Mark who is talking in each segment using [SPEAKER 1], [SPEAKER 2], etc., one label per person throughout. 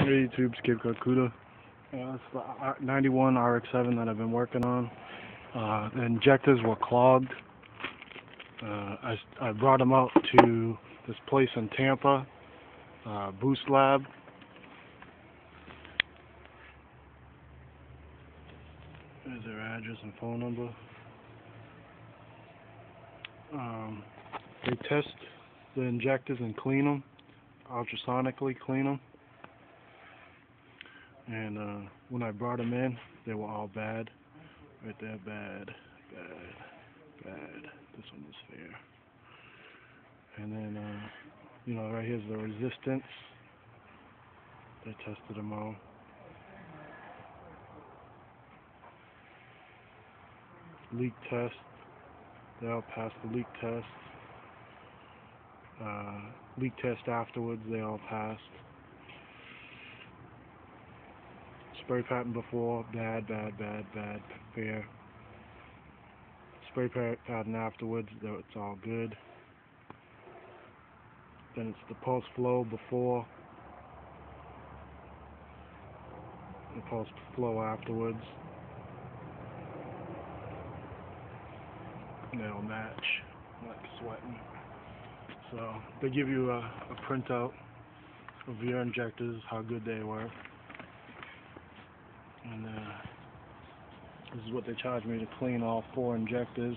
[SPEAKER 1] Hey YouTube, Skip Kakuda. It's the 91 rx7 that I've been working on. The injectors were clogged. I brought them out to this place in Tampa, Boost Lab. There's their address and phone number. They test the injectors and clean them, ultrasonically clean them. And when I brought them in, they were all bad. Right there, bad. This one was fair. And then, right here's the resistance. They tested them all. Leak test. They all passed the leak test. Leak test afterwards, they all passed. Spray pattern before, bad, fair. Spray pattern afterwards, though it's all good. Then it's the pulse flow before, the pulse flow afterwards. And they'll match, like sweating. So they give you a printout of your injectors, how good they were. And this is what they charged me to clean all 4 injectors.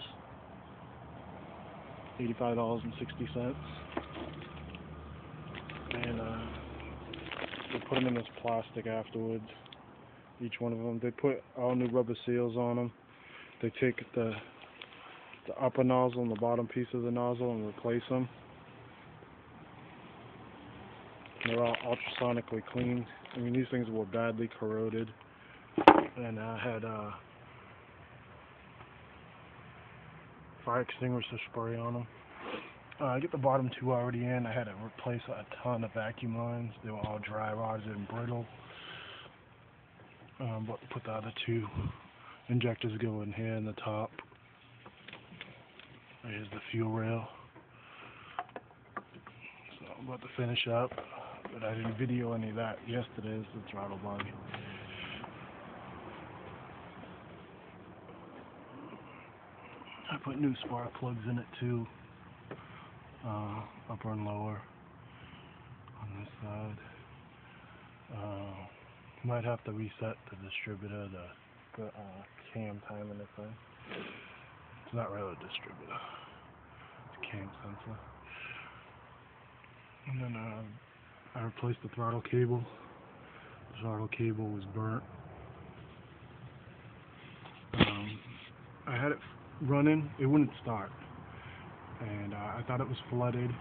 [SPEAKER 1] $85.60. And they put them in this plastic afterwards. Each one of them. They put all new rubber seals on them. They take the upper nozzle and the bottom piece of the nozzle and replace them. They're all ultrasonically cleaned. I mean, these things were badly corroded. And I had fire extinguisher spray on them. I get the bottom 2 already in. I had to replace a ton of vacuum lines. They were all dry rotted and brittle. But put the other 2 injectors go in here in the top. Here's the fuel rail. So I'm about to finish up, but I didn't video any of that yesterday. It's the throttle body. I put new spark plugs in it too, upper and lower on this side. Might have to reset the distributor, the cam time and thing. It's not really a distributor, it's a cam sensor. And then I replaced the throttle cable. The throttle cable was burnt. I had it running, it wouldn't start, and I thought it was flooded.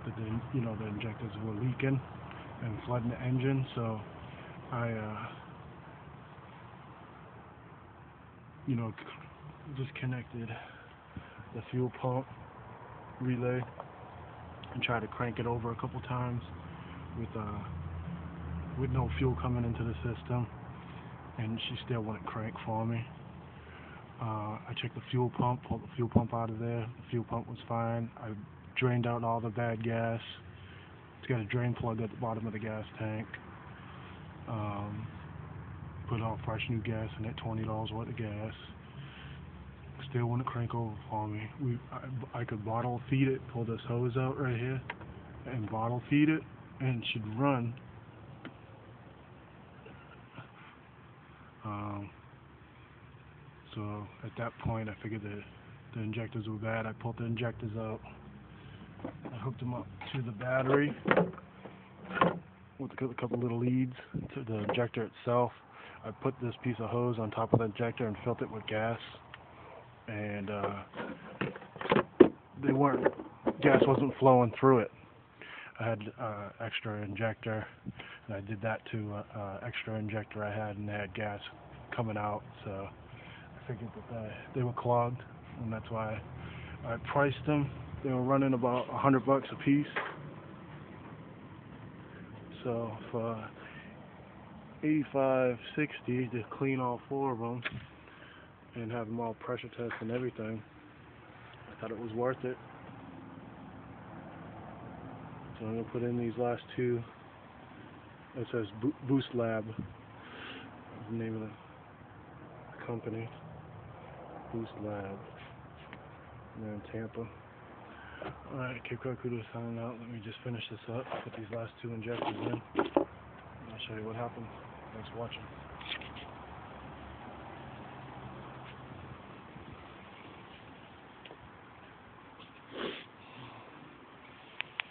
[SPEAKER 1] That the injectors were leaking and flooding the engine. So I disconnected the fuel pump relay and tried to crank it over a couple times with no fuel coming into the system, and she still wouldn't crank for me. I checked the fuel pump, pulled the fuel pump out of there. The fuel pump was fine. I drained out all the bad gas. It's got a drain plug at the bottom of the gas tank. Put all fresh new gas in it, $20 worth of gas. Still wouldn't crank over for me. I could bottle feed it, pull this hose out right here, and bottle feed it, and it should run. So at that point, I figured the injectors were bad. I pulled the injectors out. I hooked them up to the battery with a couple little leads to the injector itself. I put this piece of hose on top of the injector and filled it with gas. And gas wasn't flowing through it. I had extra injector, and I did that to extra injector I had, and they had gas coming out. So I figured that they were clogged, and that's why I priced them. They were running about $100 a piece. So for $85.60 to clean all 4 of them and have them all pressure test and everything, I thought it was worth it. So I'm gonna put in these last 2 It says Boost Lab, is the name of the company. Boost Lab. They're in Tampa. Alright, Cape Cod Kudos signing out. Let me just finish this up, put these last 2 injectors in, and I'll show you what happened. Thanks for watching.